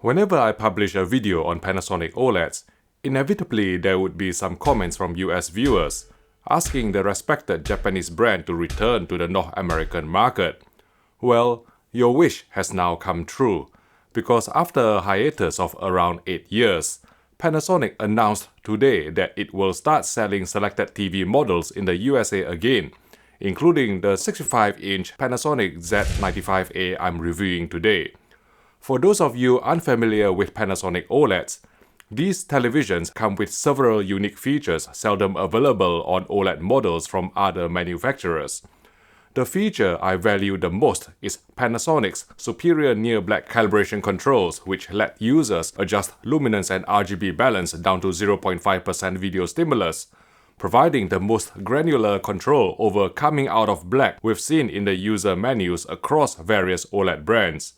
Whenever I publish a video on Panasonic OLEDs, inevitably there would be some comments from US viewers asking the respected Japanese brand to return to the North American market. Well, your wish has now come true, because after a hiatus of around 8 years, Panasonic announced today that it will start selling selected TV models in the USA again, including the 65-inch Panasonic Z95A I'm reviewing today. For those of you unfamiliar with Panasonic OLEDs, these televisions come with several unique features seldom available on OLED models from other manufacturers. The feature I value the most is Panasonic's superior near-black calibration controls, which let users adjust luminance and RGB balance down to 0.5% video stimulus, providing the most granular control over coming out of black we've seen in the user menus across various OLED brands.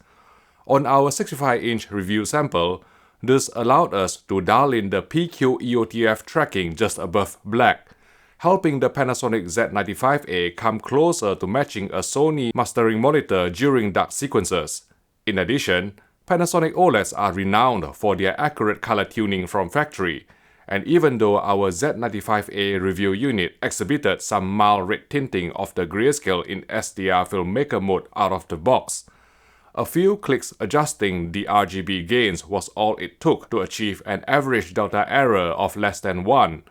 On our 65-inch review sample, this allowed us to dial in the PQ EOTF tracking just above black, helping the Panasonic Z95A come closer to matching a Sony mastering monitor during dark sequences. In addition, Panasonic OLEDs are renowned for their accurate color tuning from factory, and even though our Z95A review unit exhibited some mild red tinting of the grayscale in SDR filmmaker mode out of the box, a few clicks adjusting the RGB gains was all it took to achieve an average delta error of less than 1,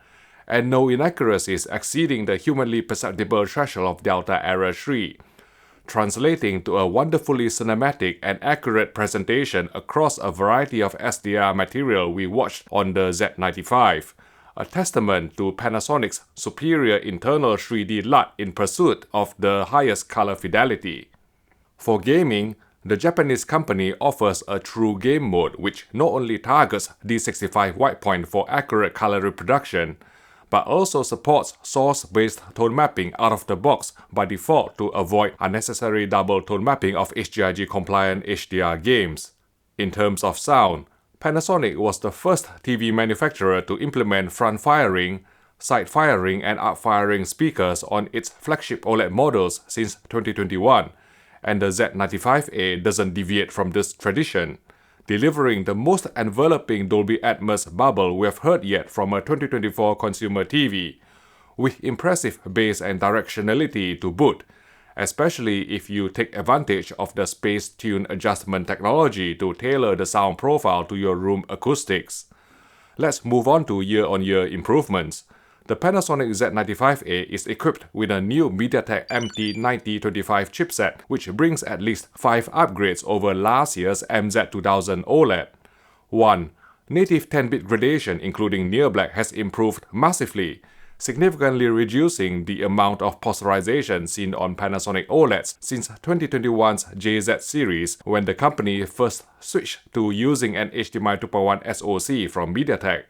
and no inaccuracies exceeding the humanly perceptible threshold of delta error 3, translating to a wonderfully cinematic and accurate presentation across a variety of SDR material we watched on the Z95, a testament to Panasonic's superior internal 3D LUT in pursuit of the highest color fidelity. For gaming, the Japanese company offers a true game mode which not only targets D65 white point for accurate color reproduction, but also supports source-based tone mapping out of the box by default to avoid unnecessary double tone mapping of HDRG-compliant HDR games. In terms of sound, Panasonic was the first TV manufacturer to implement front-firing, side-firing and up-firing speakers on its flagship OLED models since 2021, and the Z95A doesn't deviate from this tradition, delivering the most enveloping Dolby Atmos bubble we've heard yet from a 2024 consumer TV, with impressive bass and directionality to boot, especially if you take advantage of the space tune adjustment technology to tailor the sound profile to your room acoustics. Let's move on to year-on-year improvements. The Panasonic Z95A is equipped with a new MediaTek MT9025 chipset, which brings at least 5 upgrades over last year's MZ2000 OLED. 1. Native 10-bit gradation including near black has improved massively, significantly reducing the amount of posterization seen on Panasonic OLEDs since 2021's JZ series, when the company first switched to using an HDMI 2.1 SoC from MediaTek.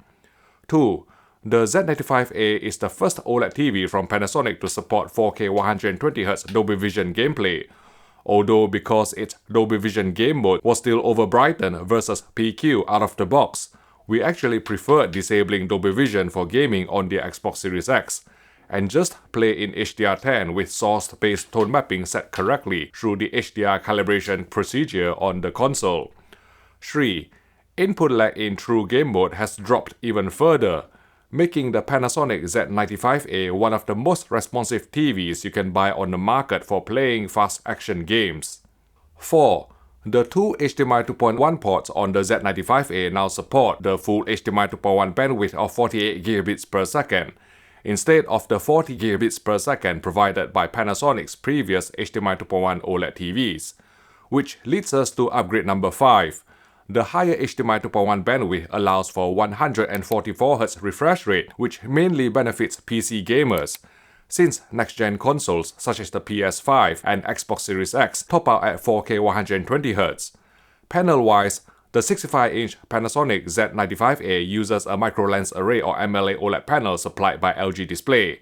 2. The Z95A is the first OLED TV from Panasonic to support 4K 120Hz Dolby Vision gameplay, although because its Dolby Vision game mode was still over-brightened versus PQ out of the box, we actually preferred disabling Dolby Vision for gaming on the Xbox Series X, and just play in HDR10 with source-based tone mapping set correctly through the HDR calibration procedure on the console. 3. Input lag in true game mode has dropped even further, making the Panasonic Z95A one of the most responsive TVs you can buy on the market for playing fast-action games. 4. The two HDMI 2.1 ports on the Z95A now support the full HDMI 2.1 bandwidth of 48 gigabits per second, instead of the 40 gigabits per second provided by Panasonic's previous HDMI 2.1 OLED TVs, which leads us to upgrade number 5. The higher HDMI 2.1 bandwidth allows for 144Hz refresh rate, which mainly benefits PC gamers, since next-gen consoles such as the PS5 and Xbox Series X top out at 4K 120Hz. Panel-wise, the 65-inch Panasonic Z95A uses a micro-lens array or MLA OLED panel supplied by LG Display.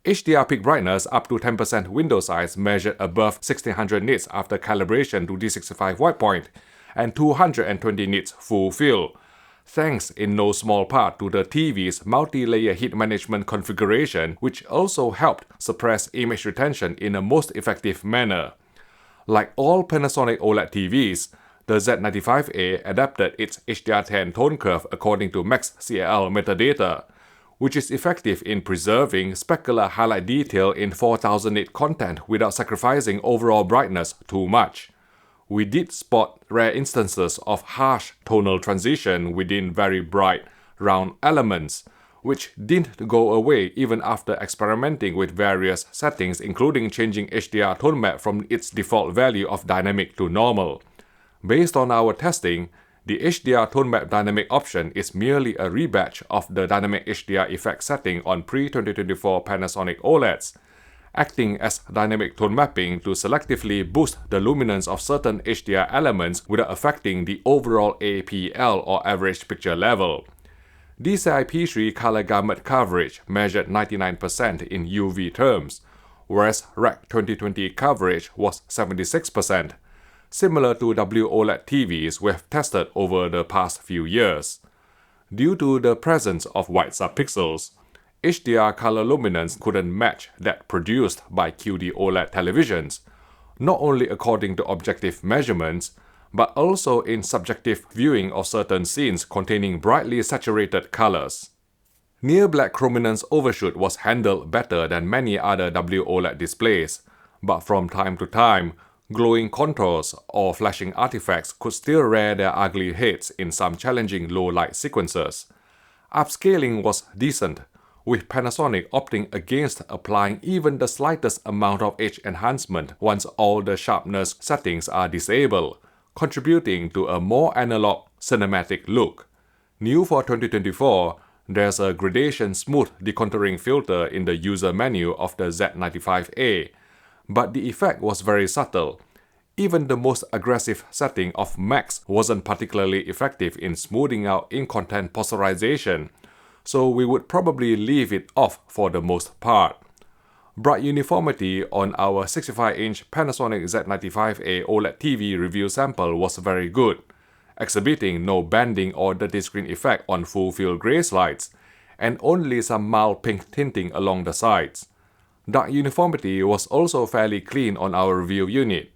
HDR peak brightness up to 10% window size measured above 1600 nits after calibration to D65 white point, and 220 nits full fill, thanks in no small part to the TV's multi-layer heat management configuration, which also helped suppress image retention in a most effective manner. Like all Panasonic OLED TVs, the Z95A adapted its HDR10 tone curve according to Max CAL metadata, which is effective in preserving specular highlight detail in 4000 nit content without sacrificing overall brightness too much. We did spot rare instances of harsh tonal transition within very bright, round elements, which didn't go away even after experimenting with various settings, including changing HDR tone map from its default value of dynamic to normal. Based on our testing, the HDR tone map dynamic option is merely a rebatch of the dynamic HDR effect setting on pre-2024 Panasonic OLEDs, acting as dynamic tone mapping to selectively boost the luminance of certain HDR elements without affecting the overall APL or average picture level. DCI-P3 color gamut coverage measured 99% in UV terms, whereas REC 2020 coverage was 76%, similar to WOLED TVs we've tested over the past few years. Due to the presence of white subpixels, HDR color luminance couldn't match that produced by QD OLED televisions, not only according to objective measurements, but also in subjective viewing of certain scenes containing brightly saturated colors. Near black chrominance overshoot was handled better than many other WOLED displays, but from time to time, glowing contours or flashing artifacts could still rear their ugly heads in some challenging low-light sequences. Upscaling was decent, with Panasonic opting against applying even the slightest amount of edge enhancement once all the sharpness settings are disabled, contributing to a more analog cinematic look. New for 2024, there's a gradation smooth decontouring filter in the user menu of the Z95A, but the effect was very subtle. Even the most aggressive setting of Max wasn't particularly effective in smoothing out in-content posterization, so we would probably leave it off for the most part. Bright uniformity on our 65-inch Panasonic Z95A OLED TV review sample was very good, exhibiting no banding or dirty screen effect on full-field gray slides, and only some mild pink tinting along the sides. Dark uniformity was also fairly clean on our review unit.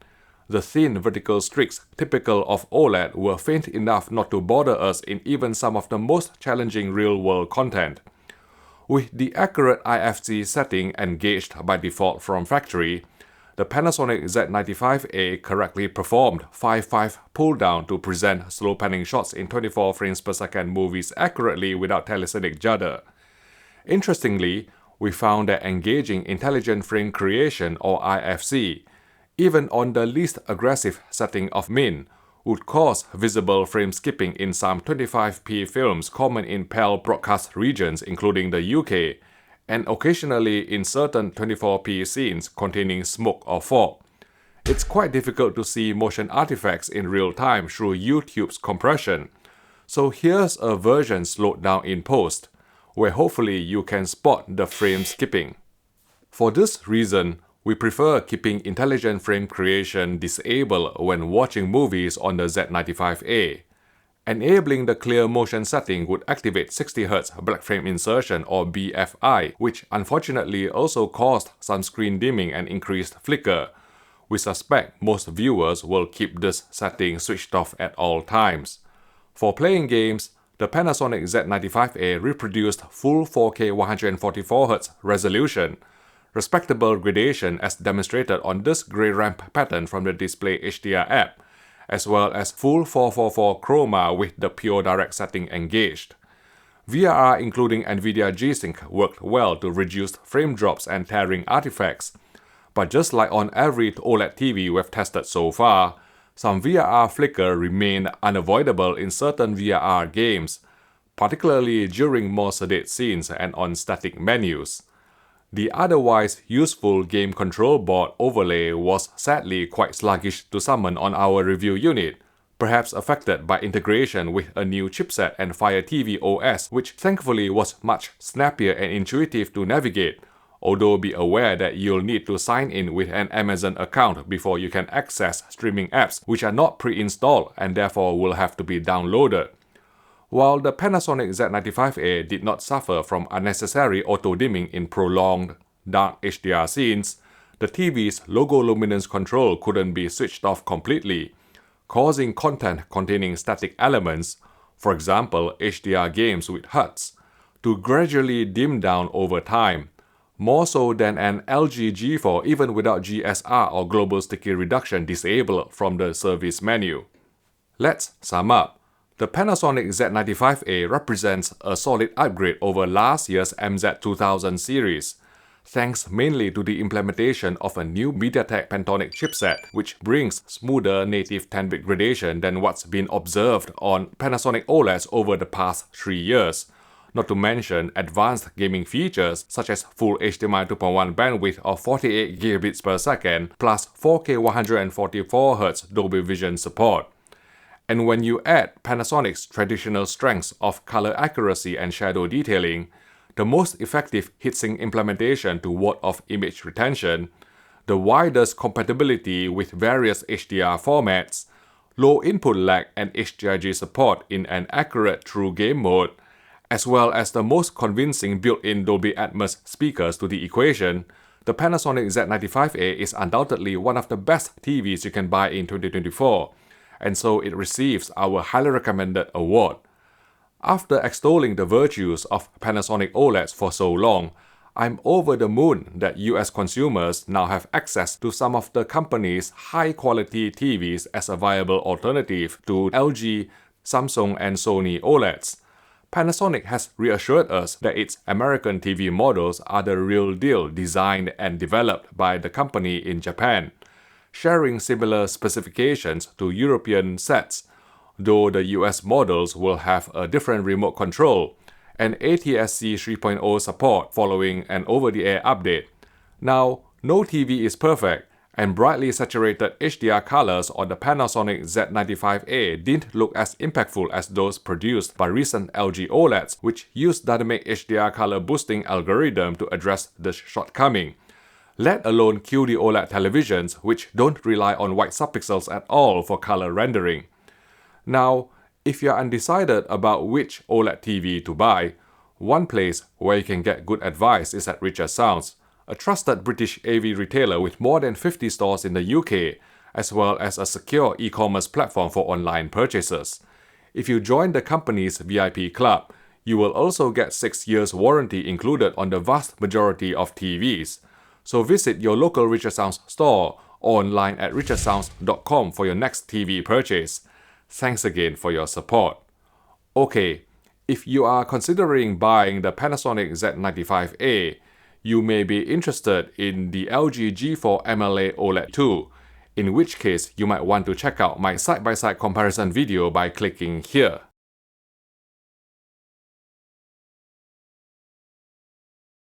The thin vertical streaks typical of OLED were faint enough not to bother us in even some of the most challenging real-world content. With the accurate IFC setting engaged by default from factory, the Panasonic Z95A correctly performed 5:5 pull-down to present slow panning shots in 24 frames per second movies accurately without telesonic judder. Interestingly, we found that engaging intelligent frame creation or IFC, even on the least aggressive setting of min, would cause visible frame skipping in some 25p films common in PAL broadcast regions including the UK, and occasionally in certain 24p scenes containing smoke or fog. It's quite difficult to see motion artifacts in real time through YouTube's compression, so here's a version slowed down in post, where hopefully you can spot the frame skipping. For this reason, we prefer keeping intelligent frame creation disabled when watching movies on the Z95A. Enabling the clear motion setting would activate 60Hz black frame insertion or BFI, which unfortunately also caused some screen dimming and increased flicker. We suspect most viewers will keep this setting switched off at all times. For playing games, the Panasonic Z95A reproduced full 4K 144Hz resolution, respectable gradation as demonstrated on this gray ramp pattern from the Display HDR app, as well as full 444 chroma with the pure direct setting engaged. VRR including NVIDIA G-Sync worked well to reduce frame drops and tearing artifacts, but just like on every OLED TV we've tested so far, some VRR flicker remained unavoidable in certain VRR games, particularly during more sedate scenes and on static menus. The otherwise useful game control board overlay was sadly quite sluggish to summon on our review unit, perhaps affected by integration with a new chipset and Fire TV OS, which thankfully was much snappier and intuitive to navigate, although be aware that you'll need to sign in with an Amazon account before you can access streaming apps which are not pre-installed and therefore will have to be downloaded. While the Panasonic Z95A did not suffer from unnecessary auto-dimming in prolonged, dark HDR scenes, the TV's logo luminance control couldn't be switched off completely, causing content containing static elements, for example HDR games with HUDs, to gradually dim down over time, more so than an LG G4 even without GSR or global sticky reduction disabled from the service menu. Let's sum up. The Panasonic Z95A represents a solid upgrade over last year's MZ2000 series, thanks mainly to the implementation of a new MediaTek Pantonic chipset, which brings smoother native 10-bit gradation than what's been observed on Panasonic OLEDs over the past 3 years. Not to mention advanced gaming features such as full HDMI 2.1 bandwidth of 48 gigabits per second plus 4K 144Hz Dolby Vision support. And when you add Panasonic's traditional strengths of color accuracy and shadow detailing, the most effective heatsink implementation to watt of image retention, the widest compatibility with various HDR formats, low input lag and HDRG support in an accurate true game mode, as well as the most convincing built-in Dolby Atmos speakers to the equation, the Panasonic Z95A is undoubtedly one of the best TVs you can buy in 2024, and so it receives our highly recommended award. After extolling the virtues of Panasonic OLEDs for so long, I'm over the moon that US consumers now have access to some of the company's high-quality TVs as a viable alternative to LG, Samsung, and Sony OLEDs. Panasonic has reassured us that its American TV models are the real deal, designed and developed by the company in Japan, sharing similar specifications to European sets, though the US models will have a different remote control and ATSC 3.0 support following an over-the-air update. Now, no TV is perfect, and brightly saturated HDR colors on the Panasonic Z95A didn't look as impactful as those produced by recent LG OLEDs, which use dynamic HDR color boosting algorithm to address the shortcoming, let alone QD OLED televisions which don't rely on white subpixels at all for color rendering. Now, if you're undecided about which OLED TV to buy, one place where you can get good advice is at Richer Sounds, a trusted British AV retailer with more than 50 stores in the UK, as well as a secure e-commerce platform for online purchases. If you join the company's VIP club, you will also get 6 years warranty included on the vast majority of TVs. So visit your local Richer Sounds store or online at richersounds.com for your next TV purchase. Thanks again for your support. Okay, if you are considering buying the Panasonic Z95A, you may be interested in the LG G4 MLA OLED too, in which case you might want to check out my side-by-side comparison video by clicking here.